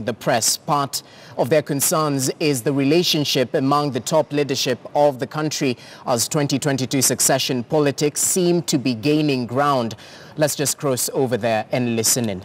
the press. Part of their concerns is the relationship among the top leadership of the country as 2022 succession politics seem to be gaining ground. Let's just cross over there and listen in.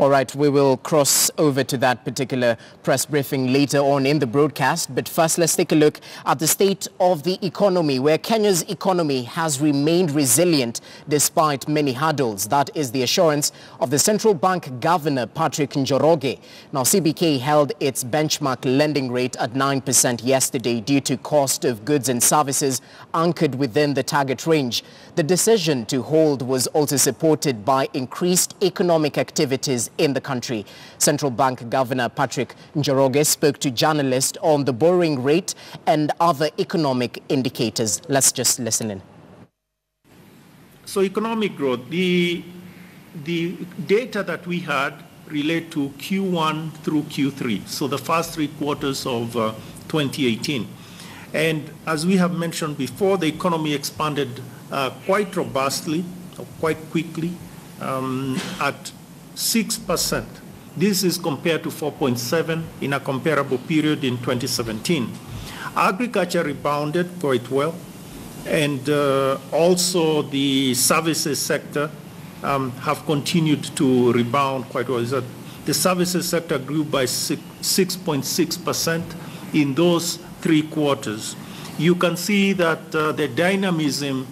All right, we will cross over to that particular press briefing later on in the broadcast. But first, let's take a look at the state of the economy, where Kenya's economy has remained resilient despite many hurdles. That is the assurance of the Central Bank Governor, Patrick Njoroge. Now, CBK held its benchmark lending rate at 9% yesterday due to cost of goods and services anchored within the target range. The decision to hold was also supported by increased economic activities in the country. Central Bank Governor Patrick Njoroge spoke to journalists on the borrowing rate and other economic indicators. Let's just listen in. So economic growth, the data that we had relate to Q1 through Q3, so the first 3 quarters of 2018. And as we have mentioned before, the economy expanded quite robustly, or quite quickly, at 6%. This is compared to 4.7 in a comparable period in 2017. Agriculture rebounded quite well, and also the services sector have continued to rebound quite well. The services sector grew by 6.6% in those 3 quarters. You can see that the dynamism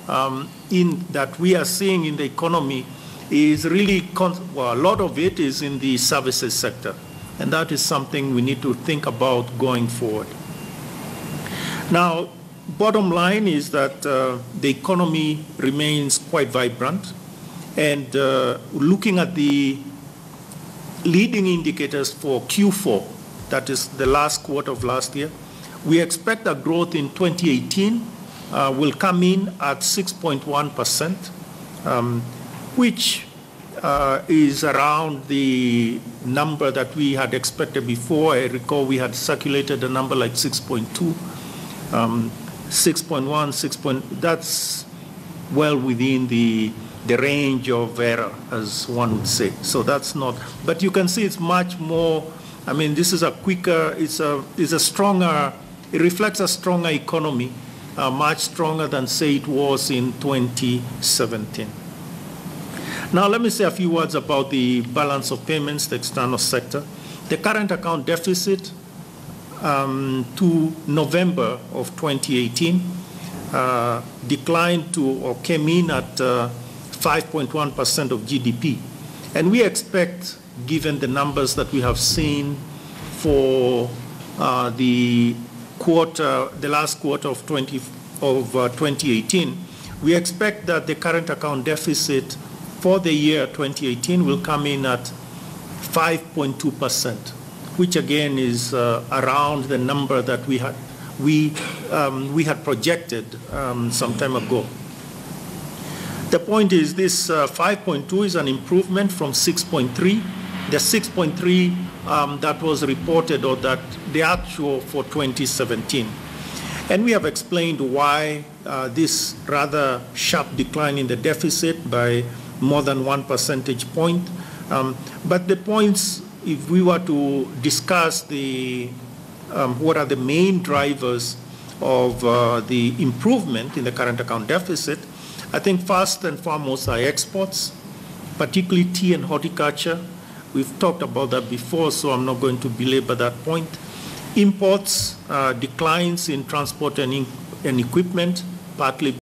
that we are seeing in the economy is really, a lot of it is in the services sector. And that is something we need to think about going forward. Now, bottom line is that the economy remains quite vibrant. And looking at the leading indicators for Q4, that is the last quarter of last year, we expect that growth in 2018 will come in at 6.1%, which is around the number that we had expected before. I recall we had circulated a number like 6.2, 6.1, 6. That's well within the range of error, as one would say. So that's not, but you can see it's much more. I mean, this is a quicker, it's a stronger, it reflects a stronger economy, much stronger than, say, it was in 2017. Now, let me say a few words about the balance of payments, the external sector. The current account deficit to November of 2018 declined to, or came in at 5.1% of GDP. And we expect, given the numbers that we have seen for the last quarter of 2018, we expect that the current account deficit for the year 2018 will come in at 5.2%, which again is around the number that we had projected some time ago. The point is this 5.2 is an improvement from 6.3. The 6.3 that was reported, or that the actual for 2017. And we have explained why this rather sharp decline in the deficit by more than 1 percentage point. But the points, if we were to discuss what are the main drivers of the improvement in the current account deficit, I think first and foremost are exports, particularly tea and horticulture. We've talked about that before, so I'm not going to belabor that point. Imports, declines in transport and equipment, partly